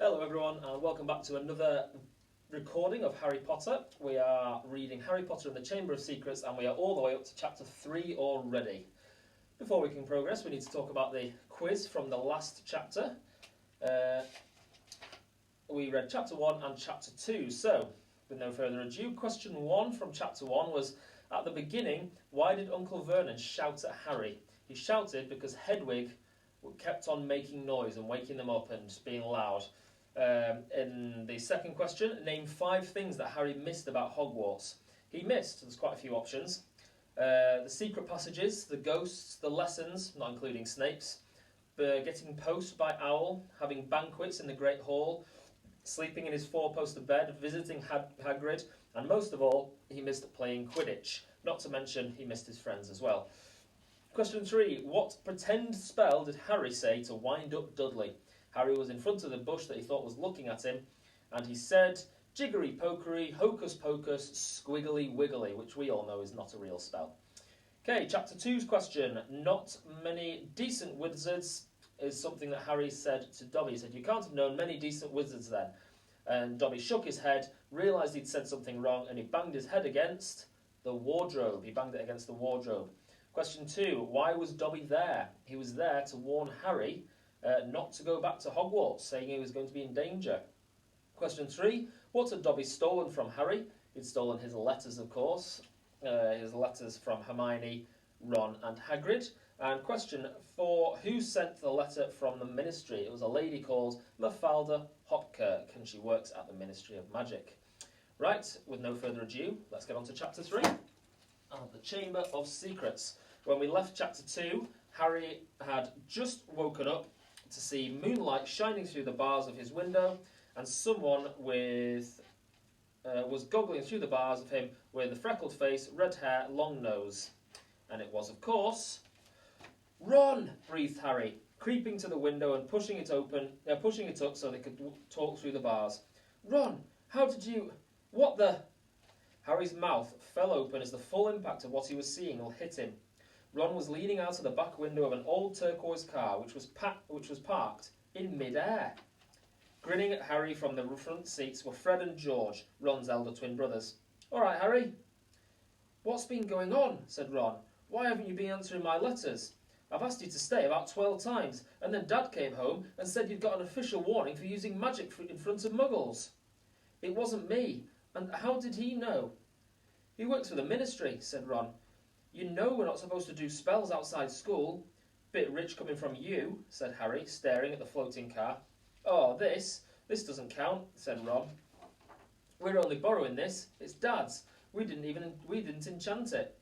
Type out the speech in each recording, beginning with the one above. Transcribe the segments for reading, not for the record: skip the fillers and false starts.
Hello everyone and welcome back to another recording of Harry Potter. We are reading Harry Potter and the Chamber of Secrets and we are all the way up to chapter 3 already. Before we can progress, we need to talk about the quiz from the last chapter. We read chapter 1 and chapter 2, so with no further ado, question 1 from chapter 1 was, at the beginning, why did Uncle Vernon shout at Harry? He shouted because Hedwig kept on making noise and waking them up and being loud. In the second question, name 5 things that Harry missed about Hogwarts. He missed, there's quite a few options, the secret passages, the ghosts, the lessons, not including Snape's, getting post by Owl, having banquets in the Great Hall, sleeping in his 4-poster bed, visiting Hagrid, and most of all, he missed playing Quidditch. Not to mention, he missed his friends as well. Question 3, what pretend spell did Harry say to wind up Dudley? Harry was in front of the bush that he thought was looking at him, and he said, Jiggery, Pokery, Hocus, Pocus, Squiggly, Wiggly, which we all know is not a real spell. Okay, chapter 2's question, not many decent wizards, is something that Harry said to Dobby. He said, you can't have known many decent wizards then. And Dobby shook his head, realised he'd said something wrong, and he banged his head against the wardrobe. He banged it against the wardrobe. Question 2, why was Dobby there? He was there to warn Harry not to go back to Hogwarts, saying he was going to be in danger. Question 3, what had Dobby stolen from Harry? He'd stolen his letters, of course, his letters from Hermione, Ron and Hagrid. And question 4, who sent the letter from the Ministry? It was a lady called Mafalda Hopkirk, and she works at the Ministry of Magic. Right, with no further ado, let's get on to chapter 3, the Chamber of Secrets. When we left chapter 2, Harry had just woken up to see moonlight shining through the bars of his window, and someone was goggling through the bars of him with a freckled face, red hair, long nose. And it was, of course, Ron, breathed Harry, creeping to the window and pushing it up so they could talk through the bars. Ron, how did you... What the... Harry's mouth fell open as the full impact of what he was seeing hit him. Ron was leaning out of the back window of an old turquoise car which was parked in mid-air. Grinning at Harry from the front seats were Fred and George, Ron's elder twin brothers. All right, Harry. What's been going on? Said Ron. Why haven't you been answering my letters? I've asked you to stay about 12 times, and then Dad came home and said you'd got an official warning for using magic in front of muggles. It wasn't me, and how did he know? He works for the Ministry, said Ron. You know we're not supposed to do spells outside school. Bit rich coming from you, said Harry, staring at the floating car. Oh, this doesn't count, said Ron. We're only borrowing this. It's Dad's. We didn't enchant it.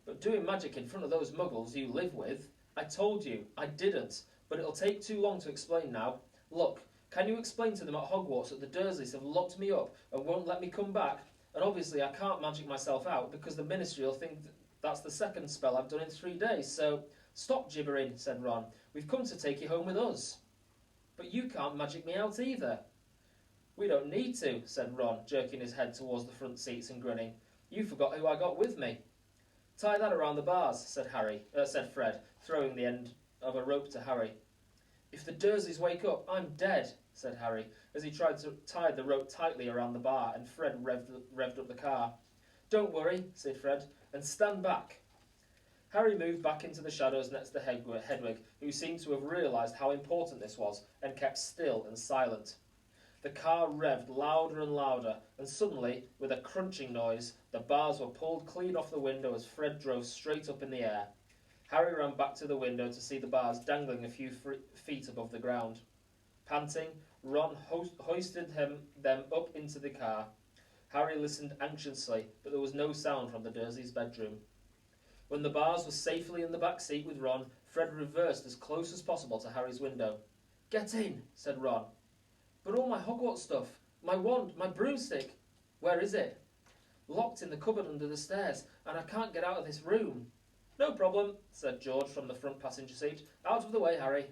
But doing magic in front of those muggles you live with, I told you, I didn't. But it'll take too long to explain now. Look, can you explain to them at Hogwarts that the Dursleys have locked me up and won't let me come back? And obviously I can't magic myself out because the Ministry will think that's the second spell I've done in 3 days, so stop gibbering, said Ron. We've come to take you home with us. But you can't magic me out either. We don't need to, said Ron, jerking his head towards the front seats and grinning. You forgot who I got with me. Tie that around the bars, said Fred, throwing the end of a rope to Harry. If the Dursleys wake up, I'm dead, said Harry, as he tried to tie the rope tightly around the bar, and Fred revved up the car. Don't worry, said Fred, and stand back. Harry moved back into the shadows next to Hedwig, who seemed to have realised how important this was, and kept still and silent. The car revved louder and louder, and suddenly, with a crunching noise, the bars were pulled clean off the window as Fred drove straight up in the air. Harry ran back to the window to see the bars dangling a few feet above the ground. Panting, Ron hoisted them up into the car. Harry listened anxiously, but there was no sound from the Dursleys' bedroom. When the bars were safely in the back seat with Ron, Fred reversed as close as possible to Harry's window. Get in, said Ron. But all my Hogwarts stuff, my wand, my broomstick, where is it? Locked in the cupboard under the stairs, and I can't get out of this room. No problem, said George from the front passenger seat. Out of the way, Harry.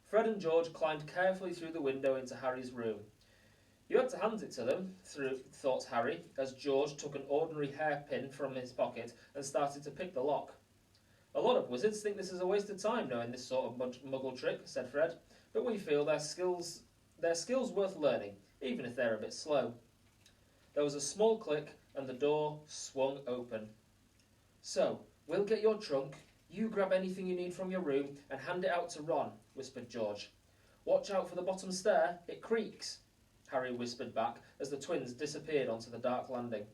Fred and George climbed carefully through the window into Harry's room. You had to hand it to them, thought Harry, as George took an ordinary hairpin from his pocket and started to pick the lock. A lot of wizards think this is a waste of time knowing this sort of muggle trick, said Fred, but we feel their skills They're skills worth learning, even if they're a bit slow. There was a small click and the door swung open. So, we'll get your trunk, you grab anything you need from your room and hand it out to Ron, whispered George. Watch out for the bottom stair, it creaks, Harry whispered back as the twins disappeared onto the dark landing.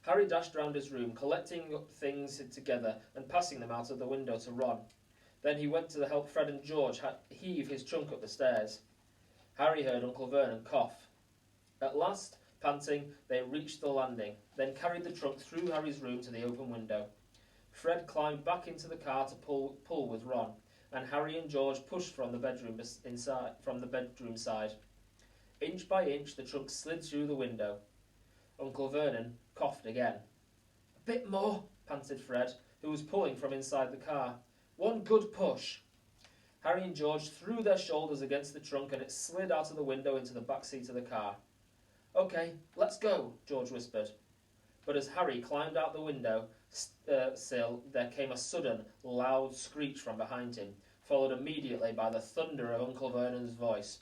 Harry dashed round his room, collecting things together and passing them out of the window to Ron. Then he went to help Fred and George heave his trunk up the stairs. Harry heard Uncle Vernon cough. At last, panting, they reached the landing, then carried the trunk through Harry's room to the open window. Fred climbed back into the car to pull with Ron, and Harry and George pushed from the bedroom side. Inch by inch, the trunk slid through the window. Uncle Vernon coughed again. A bit more, panted Fred, who was pulling from inside the car. One good push. Harry and George threw their shoulders against the trunk and it slid out of the window into the back seat of the car. Okay, let's go, George whispered. But as Harry climbed out the window sill, there came a sudden, loud screech from behind him, followed immediately by the thunder of Uncle Vernon's voice.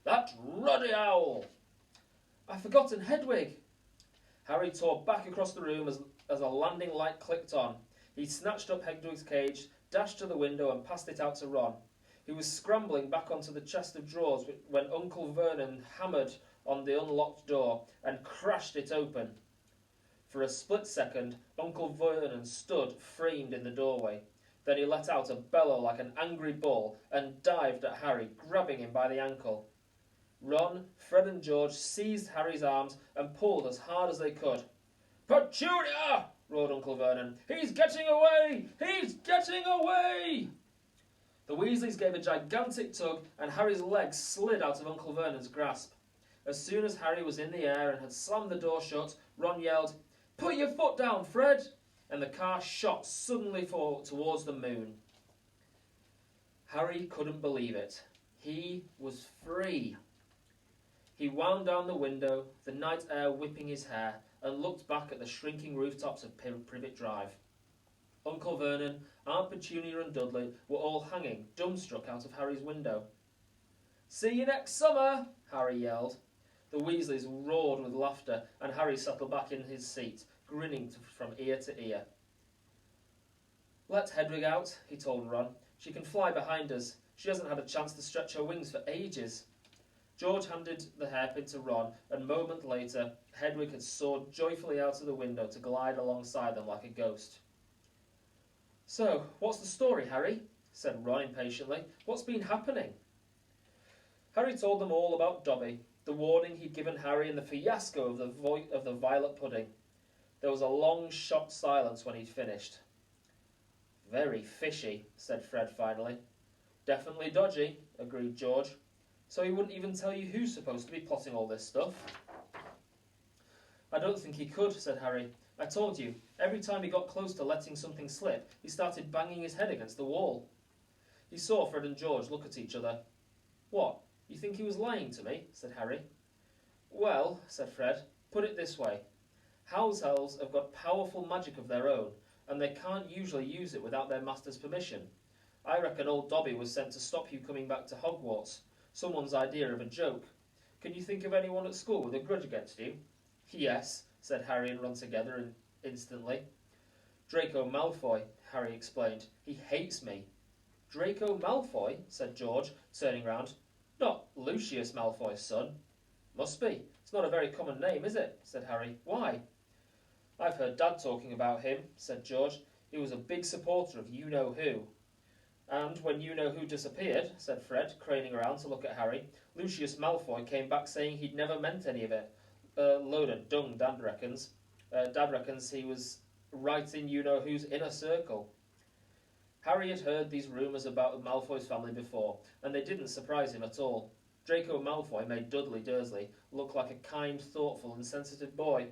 That ruddy owl! I've forgotten Hedwig! Harry tore back across the room as a landing light clicked on. He snatched up Hedwig's cage, dashed to the window and passed it out to Ron. He was scrambling back onto the chest of drawers when Uncle Vernon hammered on the unlocked door and crashed it open. For a split second, Uncle Vernon stood framed in the doorway. Then he let out a bellow like an angry bull and dived at Harry, grabbing him by the ankle. Ron, Fred and George seized Harry's arms and pulled as hard as they could. Petunia! Roared Uncle Vernon. He's getting away! He's getting away! The Weasleys gave a gigantic tug and Harry's legs slid out of Uncle Vernon's grasp. As soon as Harry was in the air and had slammed the door shut, Ron yelled, Put your foot down, Fred! And the car shot suddenly towards the moon. Harry couldn't believe it. He was free. He wound down the window, the night air whipping his hair, and looked back at the shrinking rooftops of Privet Drive. Uncle Vernon, Aunt Petunia and Dudley were all hanging, dumbstruck out of Harry's window. See you next summer, Harry yelled. The Weasleys roared with laughter, and Harry settled back in his seat, grinning from ear to ear. Let Hedwig out, he told Ron. She can fly behind us. She hasn't had a chance to stretch her wings for ages. George handed the hairpin to Ron, and a moment later, Hedwig had soared joyfully out of the window to glide alongside them like a ghost. So, what's the story, Harry? Said Ron impatiently. What's been happening? Harry told them all about Dobby, the warning he'd given Harry, and the fiasco of the violet pudding. There was a long, shocked silence when he'd finished. Very fishy, said Fred finally. Definitely dodgy, agreed George. So he wouldn't even tell you who's supposed to be plotting all this stuff? I don't think he could, said Harry. I told you, every time he got close to letting something slip, he started banging his head against the wall. He saw Fred and George look at each other. What, you think he was lying to me? Said Harry. Well, said Fred, put it this way. House elves have got powerful magic of their own, and they can't usually use it without their master's permission. I reckon old Dobby was sent to stop you coming back to Hogwarts. Someone's idea of a joke. Can you think of anyone at school with a grudge against you? Yes, said Harry and Ron together instantly. Draco Malfoy, Harry explained. He hates me. Draco Malfoy, said George, turning round. Not Lucius Malfoy's son. Must be. It's not a very common name, is it? Said Harry. Why? I've heard Dad talking about him, said George. He was a big supporter of you-know-who. And when you-know-who disappeared, said Fred, craning around to look at Harry, Lucius Malfoy came back saying he'd never meant any of it. Load of dung, Dad reckons. Dad reckons he was right in you-know-who's inner circle. Harry had heard these rumours about Malfoy's family before, and they didn't surprise him at all. Draco Malfoy made Dudley Dursley look like a kind, thoughtful and sensitive boy.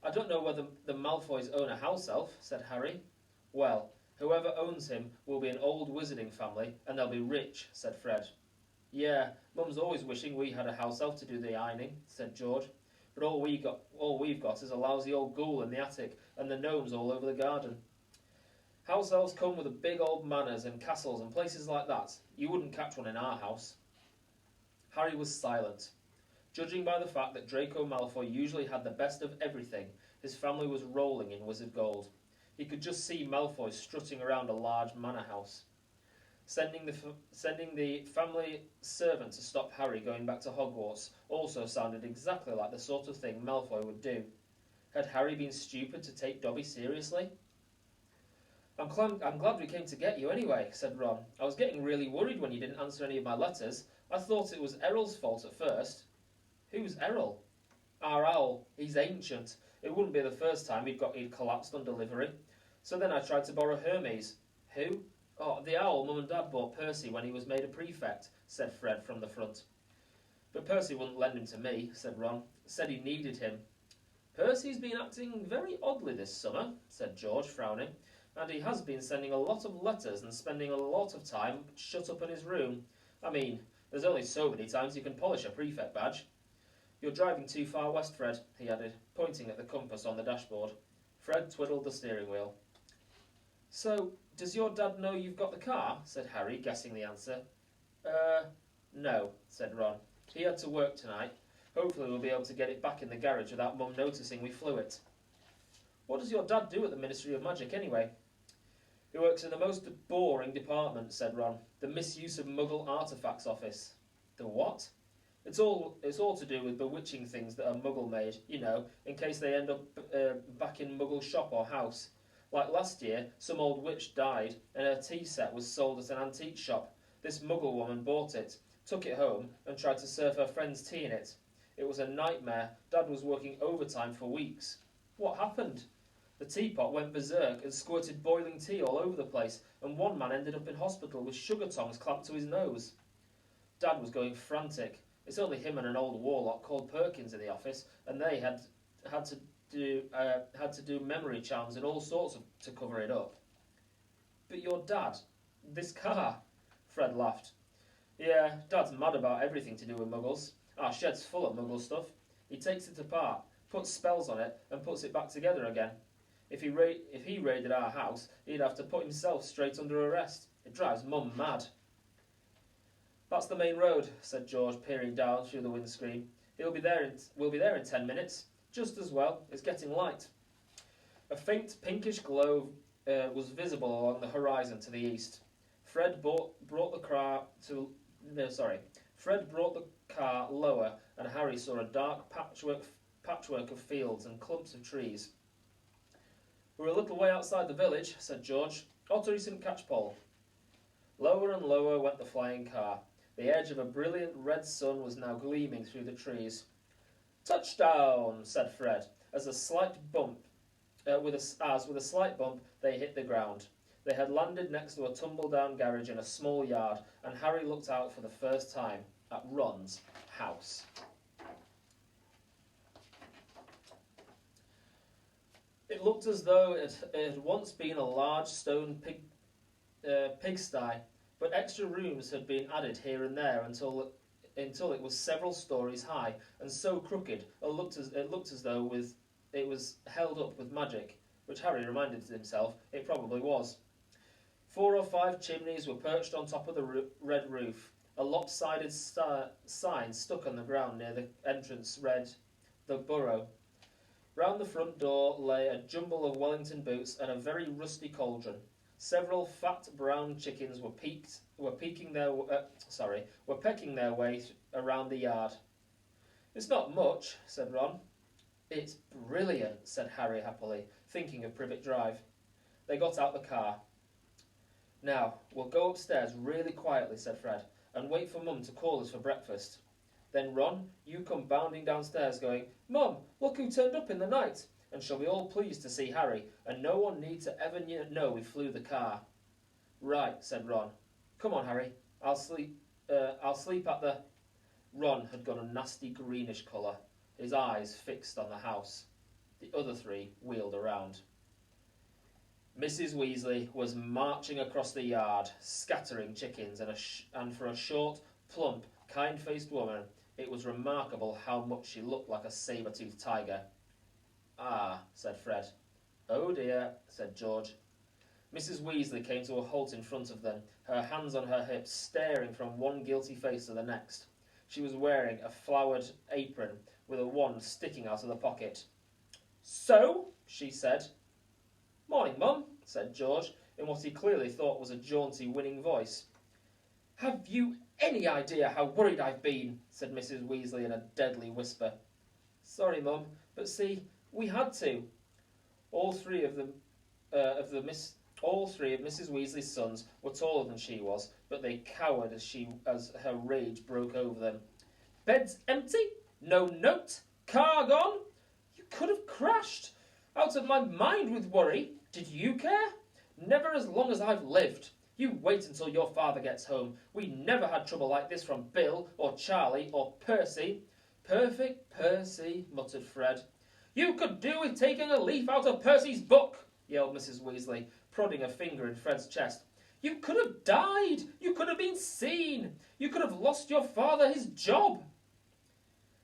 I don't know whether the Malfoys own a house elf, said Harry. Well, whoever owns him will be an old wizarding family, and they'll be rich, said Fred. Yeah, Mum's always wishing we had a house elf to do the ironing, said George. But all we've got is a lousy old ghoul in the attic, and the gnomes all over the garden. House elves come with a big old manors and castles and places like that. You wouldn't catch one in our house." Harry was silent. Judging by the fact that Draco Malfoy usually had the best of everything, his family was rolling in wizard gold. He could just see Malfoy strutting around a large manor house. Sending the family servant to stop Harry going back to Hogwarts also sounded exactly like the sort of thing Malfoy would do. Had Harry been stupid to take Dobby seriously? I'm glad we came to get you anyway," said Ron. "I was getting really worried when you didn't answer any of my letters. I thought it was Errol's fault at first." "Who's Errol?" "Our owl. He's ancient. It wouldn't be the first time he'd collapsed on delivery. So then I tried to borrow Hermes." "Who?" "Oh, the owl Mum and Dad bought Percy when he was made a prefect," said Fred from the front. "But Percy wouldn't lend him to me," said Ron. "Said he needed him." "Percy's been acting very oddly this summer," said George, frowning. "And he has been sending a lot of letters and spending a lot of time shut up in his room. I mean, there's only so many times you can polish a prefect badge." "You're driving too far west, Fred," he added, pointing at the compass on the dashboard. Fred twiddled the steering wheel. "So, does your dad know you've got the car?" said Harry, guessing the answer. No," said Ron. "He had to work tonight. Hopefully we'll be able to get it back in the garage without Mum noticing we flew it." "What does your dad do at the Ministry of Magic anyway?" "He works in the most boring department," said Ron. "The Misuse of Muggle Artifacts Office." "The what?" It's all to do with bewitching things that are Muggle-made, you know, in case they end up back in Muggle shop or house. Like last year, some old witch died and her tea set was sold at an antique shop. This Muggle woman bought it, took it home and tried to serve her friends tea in it. It was a nightmare. Dad was working overtime for weeks. What happened? The teapot went berserk and squirted boiling tea all over the place, and one man ended up in hospital with sugar tongs clamped to his nose. Dad was going frantic. It's only him and an old warlock called Perkins in the office, and they had to do memory charms and all sorts to cover it up. "But your dad, this car," Fred laughed. "Yeah, Dad's mad about everything to do with Muggles. Our shed's full of Muggle stuff. He takes it apart, puts spells on it, and puts it back together again. If he raided our house, he'd have to put himself straight under arrest. It drives Mum mad." "That's the main road," said George, peering down through the windscreen. We'll be there in 10 minutes. Just as well. It's getting light." A faint pinkish glow was visible along the horizon to the east. Fred brought the car lower, and Harry saw a dark patchwork of fields and clumps of trees. "We're a little way outside the village," said George. "Ought to recent catchpole." Lower and lower went the flying car. The edge of a brilliant red sun was now gleaming through the trees. "Touchdown!" said Fred, as with a slight bump they hit the ground. They had landed next to a tumble-down garage in a small yard, and Harry looked out for the first time at Ron's house. It looked as though it had once been a large stone pigsty, but extra rooms had been added here and there until it was several stories high and so crooked it looked as though it was held up with magic, which Harry reminded himself it probably was. 4 or 5 chimneys were perched on top of the red roof. A lopsided sign stuck on the ground near the entrance read, "The Burrow." Round the front door lay a jumble of Wellington boots and a very rusty cauldron. Several fat brown chickens were pecking their way around the yard. "It's not much," said Ron. "It's brilliant," said Harry happily, thinking of Privet Drive. They got out the car. "Now, we'll go upstairs really quietly," said Fred, "and wait for Mum to call us for breakfast. Then, Ron, you come bounding downstairs going, 'Mum, look who turned up in the night,' and she'll be all pleased to see Harry, and no one need to ever know we flew the car." "Right," said Ron. "Come on, Harry. I'll sleep at the..." Ron had got a nasty greenish colour, his eyes fixed on the house. The other 3 wheeled around. Mrs. Weasley was marching across the yard, scattering chickens, and for a short, plump, kind-faced woman, it was remarkable how much she looked like a saber-toothed tiger. "Ah," said Fred. "Oh dear," said George. Mrs. Weasley came to a halt in front of them, her hands on her hips, staring from one guilty face to the next. She was wearing a flowered apron with a wand sticking out of the pocket. "So?" she said. "Morning, Mum," said George, in what he clearly thought was a jaunty, winning voice. "Have you any idea how worried I've been?" said Mrs. Weasley in a deadly whisper. "Sorry, Mum, but see, we had to." All three of Mrs. Weasley's sons were taller than she was, but they cowered as her rage broke over them. "Bed's empty? No note? Car gone? You could have crashed. Out of my mind with worry. Did you care? Never as long as I've lived. You wait until your father gets home. We never had trouble like this from Bill, or Charlie, or Percy." "Perfect Percy," muttered Fred. "You could do with taking a leaf out of Percy's book," yelled Mrs. Weasley, prodding a finger in Fred's chest. "You could have died. You could have been seen. You could have lost your father his job."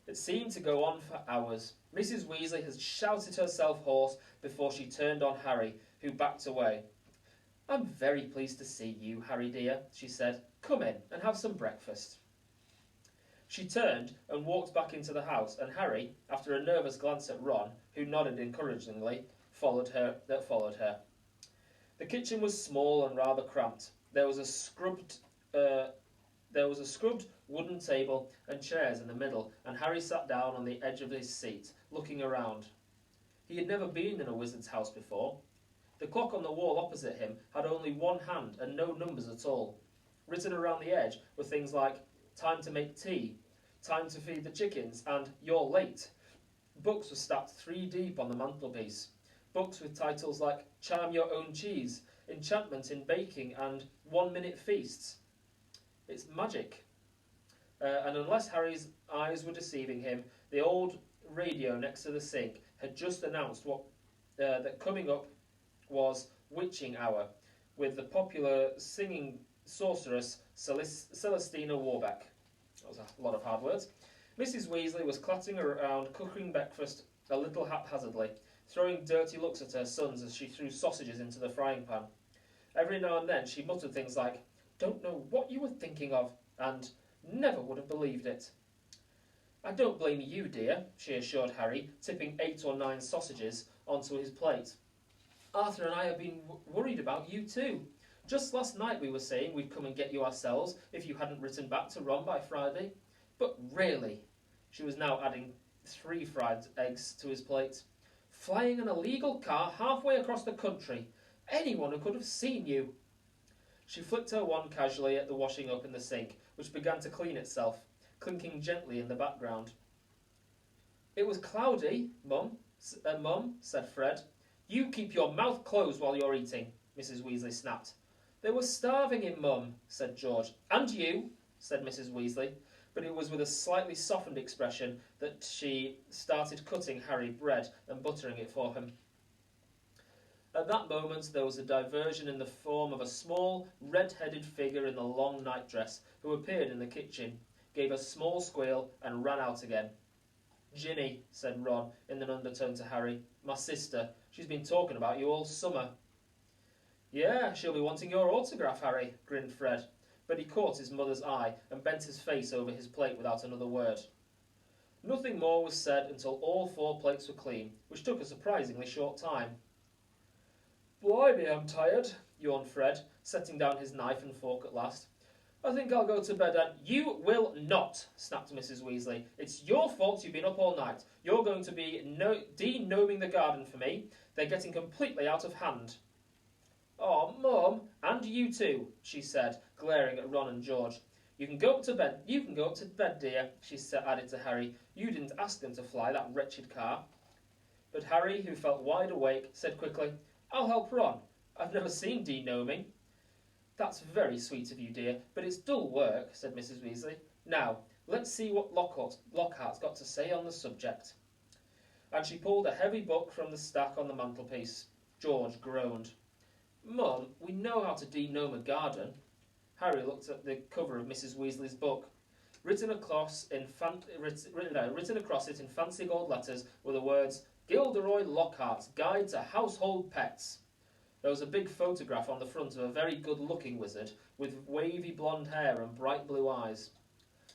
It seemed to go on for hours. Mrs. Weasley had shouted herself hoarse before she turned on Harry, who backed away. "I'm very pleased to see you, Harry dear," she said. "Come in and have some breakfast." She turned and walked back into the house, and Harry, after a nervous glance at Ron, who nodded encouragingly, followed her. The kitchen was small and rather cramped. There was a scrubbed wooden table and chairs in the middle, and Harry sat down on the edge of his seat, looking around. He had never been in a wizard's house before. The clock on the wall opposite him had only one hand and no numbers at all. Written around the edge were things like "Time to make tea," "Time to feed the chickens," and "You're late." Books were stacked 3 deep on the mantelpiece. Books with titles like "Charm Your Own Cheese," "Enchantment in Baking," and "1-Minute Feasts." It's magic. And unless Harry's eyes were deceiving him, the old radio next to the sink had just announced that coming up was Witching Hour, with the popular singing sorceress Celestina Warbeck. That was a lot of hard words. Mrs. Weasley was clattering around cooking breakfast a little haphazardly, throwing dirty looks at her sons as she threw sausages into the frying pan. Every now and then she muttered things like, "Don't know what you were thinking of," and "Never would have believed it." "I don't blame you, dear," she assured Harry, tipping 8 or 9 sausages onto his plate. "Arthur and I have been worried about you too. Just last night we were saying we'd come and get you ourselves if you hadn't written back to Ron by Friday. But really," she was now adding 3 fried eggs to his plate, "flying an illegal car halfway across the country. Anyone who could have seen you." She flicked her wand casually at the washing up in the sink, which began to clean itself, clinking gently in the background. "It was cloudy, Mum," said Fred. "You keep your mouth closed while you're eating," Mrs. Weasley snapped. "They were starving him, Mum," said George. "And you," said Mrs. Weasley, but it was with a slightly softened expression that she started cutting Harry bread and buttering it for him. At that moment there was a diversion in the form of a small, red-headed figure in a long nightdress, who appeared in the kitchen, gave a small squeal, and ran out again. "Ginny," said Ron in an undertone to Harry. "My sister. She's been talking about you all summer." "Yeah, she'll be wanting your autograph, Harry," grinned Fred, but he caught his mother's eye and bent his face over his plate without another word. Nothing more was said until all 4 plates were clean, which took a surprisingly short time. "Blimey, I'm tired," yawned Fred, setting down his knife and fork at last. "I think I'll go to bed and—" "You will not," snapped Mrs. Weasley. "It's your fault you've been up all night. You're going to be de-gnoming the garden for me. They're getting completely out of hand." "Oh, Mum, and you too," she said, glaring at Ron and George. You can go up to bed, dear," she added to Harry. "You didn't ask them to fly that wretched car." But Harry, who felt wide awake, said quickly, "I'll help Ron. I've never seen de-gnoming." "That's very sweet of you, dear, but it's dull work," said Mrs. Weasley. "Now, let's see what Lockhart's got to say on the subject." And she pulled a heavy book from the stack on the mantelpiece. George groaned. "Mum, we know how to de-gnome a garden." Harry looked at the cover of Mrs. Weasley's book. Written across it in fancy gold letters were the words, "Gilderoy Lockhart's Guide to Household Pets." There was a big photograph on the front of a very good-looking wizard with wavy blonde hair and bright blue eyes.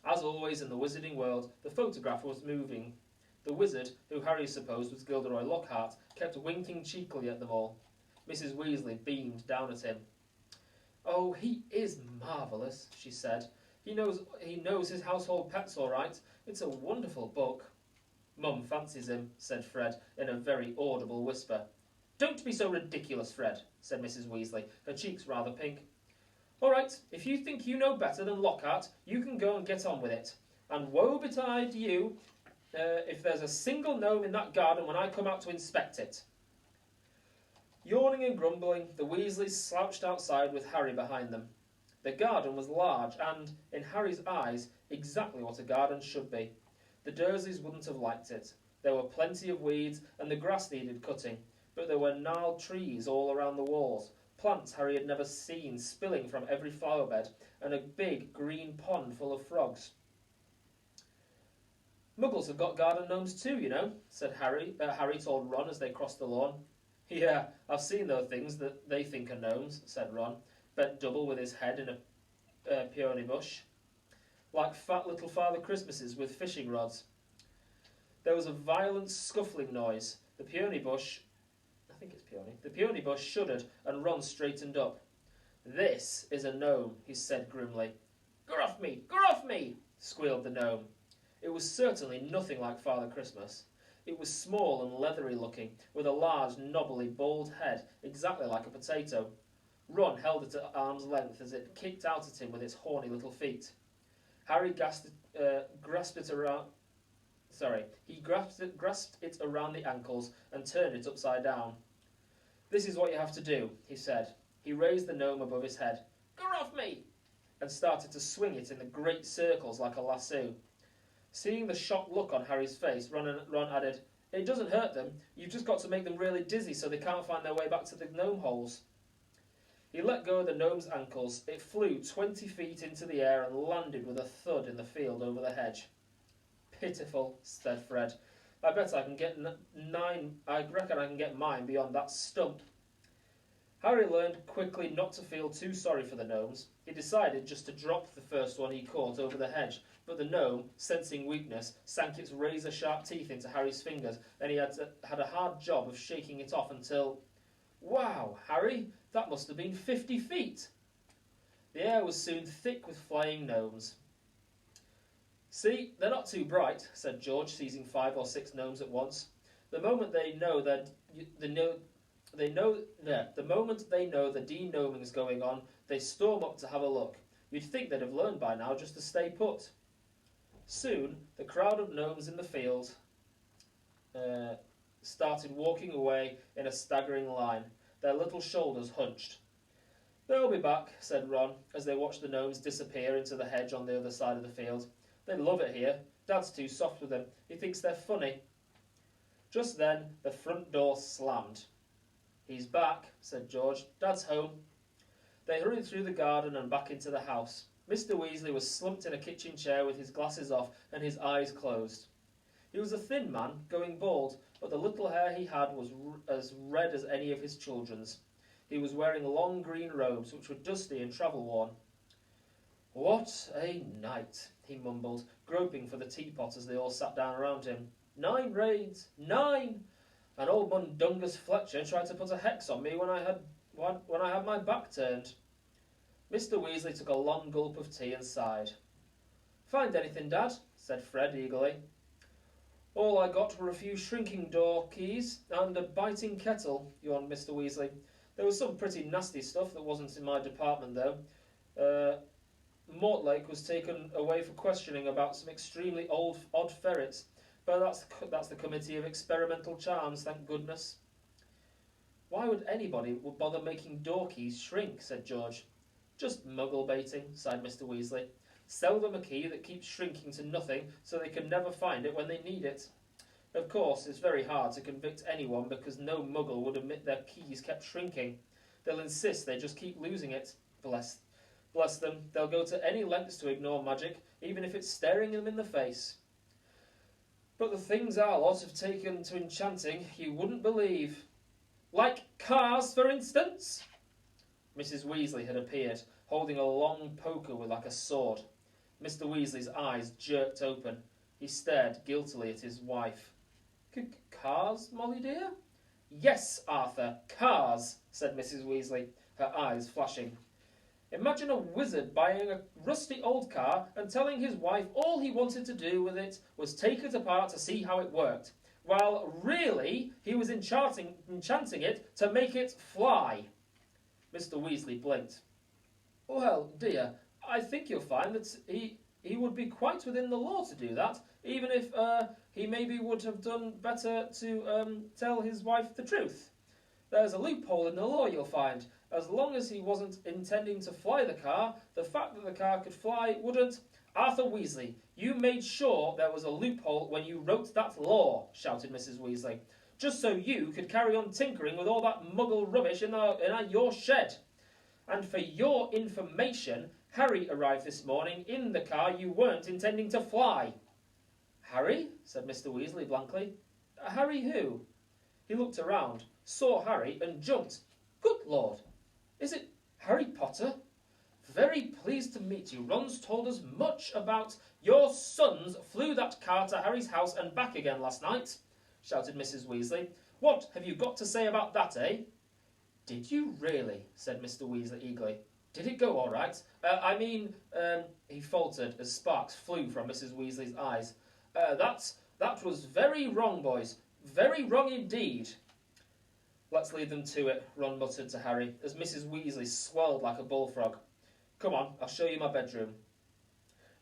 As always in the wizarding world, the photograph was moving. The wizard, who Harry supposed was Gilderoy Lockhart, kept winking cheekily at them all. Mrs. Weasley beamed down at him. "Oh, he is marvellous," she said. He knows his household pets all right. It's a wonderful book." "Mum fancies him," said Fred in a very audible whisper. "Don't be so ridiculous, Fred," said Mrs. Weasley, her cheeks rather pink. "All right, if you think you know better than Lockhart, you can go and get on with it. And woe betide you if there's a single gnome in that garden when I come out to inspect it." Yawning and grumbling, the Weasleys slouched outside with Harry behind them. The garden was large and, in Harry's eyes, exactly what a garden should be. The Dursleys wouldn't have liked it. There were plenty of weeds and the grass needed cutting, but there were gnarled trees all around the walls, plants Harry had never seen spilling from every flower bed, and a big green pond full of frogs. "Muggles have got garden gnomes too, you know," said Harry told Ron as they crossed the lawn. "Yeah, I've seen those things that they think are gnomes," said Ron, bent double with his head in a peony bush, like fat little Father Christmases with fishing rods. There was a violent scuffling noise. The peony bush shuddered and Ron straightened up. "This is a gnome," he said grimly. "Gruff me, gruff me," squealed the gnome. It was certainly nothing like Father Christmas. It was small and leathery looking, with a large, knobbly, bald head, exactly like a potato. Ron held it at arm's length as it kicked out at him with its horny little feet. Harry grasped it around the ankles and turned it upside down. "This is what you have to do," he said. He raised the gnome above his head. "Gruff me!" and started to swing it in the great circles like a lasso. Seeing the shocked look on Harry's face, Ron added, "It doesn't hurt them. You've just got to make them really dizzy so they can't find their way back to the gnome holes." He let go of the gnome's ankles. It flew 20 feet into the air and landed with a thud in the field over the hedge. "Pitiful," said Fred. I reckon I can get mine beyond that stump." Harry learned quickly not to feel too sorry for the gnomes. He decided just to drop the first one he caught over the hedge, but the gnome, sensing weakness, sank its razor-sharp teeth into Harry's fingers, and he had a hard job of shaking it off until... "Wow, Harry, that must have been 50 feet!" The air was soon thick with flying gnomes. "See, they're not too bright," said George, seizing 5 or 6 gnomes at once. The moment they know the de-gnoming's going on, they storm up to have a look. You'd think they'd have learned by now just to stay put. Soon, the crowd of gnomes in the field started walking away in a staggering line, their little shoulders hunched. "They'll be back," said Ron, as they watched the gnomes disappear into the hedge on the other side of the field. "They love it here. Dad's too soft with them. He thinks they're funny." Just then, the front door slammed. "He's back," said George. "Dad's home." They hurried through the garden and back into the house. Mr. Weasley was slumped in a kitchen chair with his glasses off and his eyes closed. He was a thin man, going bald, but the little hair he had was as red as any of his children's. He was wearing long green robes, which were dusty and travel-worn. "What a night," he mumbled, groping for the teapot as they all sat down around him. 9 raids! 9! And old Mundungus Fletcher tried to put a hex on me when I had my back turned." Mr. Weasley took a long gulp of tea and sighed. "Find anything, Dad?" said Fred eagerly. "All I got were a few shrinking door keys and a biting kettle," yawned Mr. Weasley. "There was some pretty nasty stuff that wasn't in my department, though. Mortlake was taken away for questioning about some extremely odd ferrets, but that's the Committee of Experimental Charms, thank goodness." "Why would anybody bother making door keys shrink?" said George. "Just muggle baiting," sighed Mr. Weasley. "Sell them a key that keeps shrinking to nothing so they can never find it when they need it. Of course, it's very hard to convict anyone because no muggle would admit their keys kept shrinking. They'll insist they just keep losing it. Bless them, they'll go to any lengths to ignore magic, even if it's staring them in the face. But the things our lot have taken to enchanting, you wouldn't believe." Like cars, for instance? Mrs. Weasley had appeared, holding a long poker with like a sword. Mr. Weasley's eyes jerked open. He stared guiltily at his wife. Cars, Molly dear? Yes, Arthur, cars, said Mrs. Weasley, her eyes flashing. Imagine a wizard buying a rusty old car and telling his wife all he wanted to do with it was take it apart to see how it worked, while really he was enchanting it to make it fly. Mr. Weasley blinked. Well, dear, I think you'll find that he would be quite within the law to do that, even if he maybe would have done better to tell his wife the truth. There's a loophole in the law, you'll find. As long as he wasn't intending to fly the car, the fact that the car could fly wouldn't... Arthur Weasley, you made sure there was a loophole when you wrote that law, shouted Mrs. Weasley, just so you could carry on tinkering with all that muggle rubbish in your shed. And for your information, Harry arrived this morning in the car you weren't intending to fly. Harry? Said Mr. Weasley blankly. Harry who? He looked around, saw Harry and jumped. Good Lord! Is it Harry Potter? Very pleased to meet you. Ron's told us much about your sons flew that car to Harry's house and back again last night, shouted Mrs. Weasley. What have you got to say about that, eh? Did you really? Said Mr. Weasley eagerly. Did it go all right? He faltered as sparks flew from Mrs. Weasley's eyes. That was very wrong, boys. Very wrong indeed. Let's lead them to it, Ron muttered to Harry, as Mrs. Weasley swelled like a bullfrog. Come on, I'll show you my bedroom.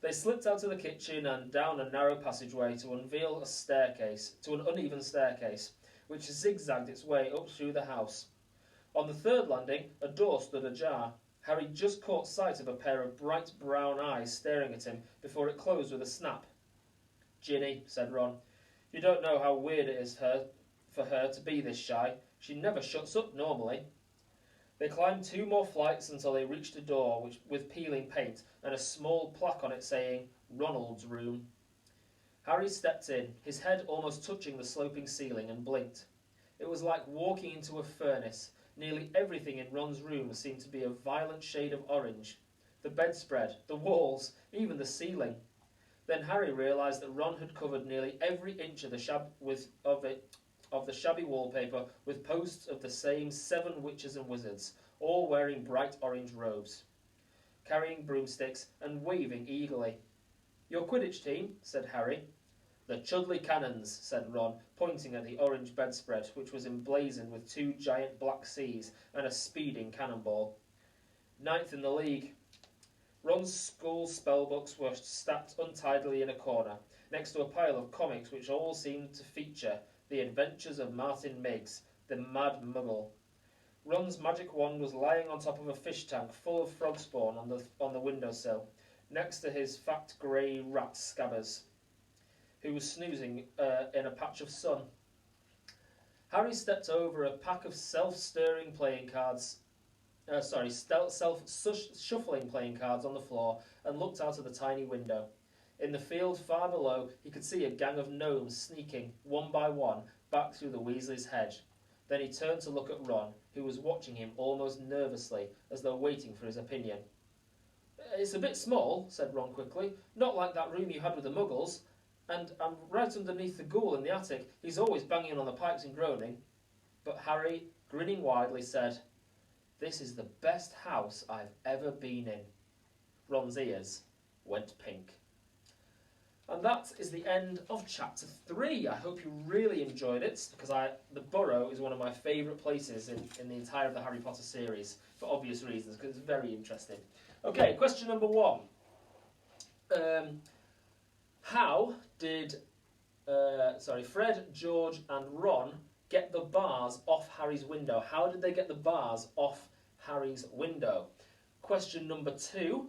They slipped out of the kitchen and down a narrow passageway to unveil an uneven staircase, which zigzagged its way up through the house. On the third landing, a door stood ajar. Harry just caught sight of a pair of bright brown eyes staring at him before it closed with a snap. Ginny, said Ron, you don't know how weird it is for her to be this shy. She never shuts up normally. They climbed 2 more flights until they reached a door with peeling paint and a small plaque on it saying, Ronald's room. Harry stepped in, his head almost touching the sloping ceiling, and blinked. It was like walking into a furnace. Nearly everything in Ron's room seemed to be a violent shade of orange. The bedspread, the walls, even the ceiling. Then Harry realised that Ron had covered nearly every inch of the shabby wallpaper with posts of the same 7 witches and wizards, all wearing bright orange robes, carrying broomsticks and waving eagerly. Your Quidditch team, said Harry. The Chudley Cannons, said Ron, pointing at the orange bedspread, which was emblazoned with 2 giant black C's and a speeding cannonball. 9th in the league. Ron's school spellbooks were stacked untidily in a corner, next to a pile of comics which all seemed to feature The Adventures of Martin Miggs, the Mad Muggle. Ron's magic wand was lying on top of a fish tank full of frog spawn on the windowsill, next to his fat grey rat Scabbers, who was snoozing in a patch of sun. Harry stepped over a pack of self-shuffling playing cards on the floor and looked out of the tiny window. In the field far below, he could see a gang of gnomes sneaking, one by one, back through the Weasley's hedge. Then he turned to look at Ron, who was watching him almost nervously, as though waiting for his opinion. It's a bit small, said Ron quickly. Not like that room you had with the Muggles. And I'm right underneath the ghoul in the attic. He's always banging on the pipes and groaning. But Harry, grinning widely, said, This is the best house I've ever been in. Ron's ears went pink. And that is the end of Chapter 3. I hope you really enjoyed it, because the Burrow is one of my favourite places in the entire of the Harry Potter series, for obvious reasons, because it's very interesting. Okay, question number 1. How did Fred, George and Ron get the bars off Harry's window? How did they get the bars off Harry's window? Question number 2.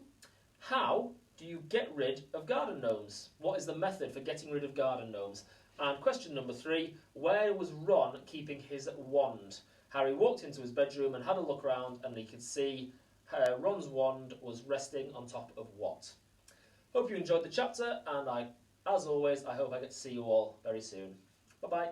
How do you get rid of garden gnomes? What is the method for getting rid of garden gnomes? And question number 3. Where was Ron keeping his wand? Harry walked into his bedroom and had a look around, and he could see Ron's wand was resting on top of what? Hope you enjoyed the chapter, and as always, I hope I get to see you all very soon. Bye-bye.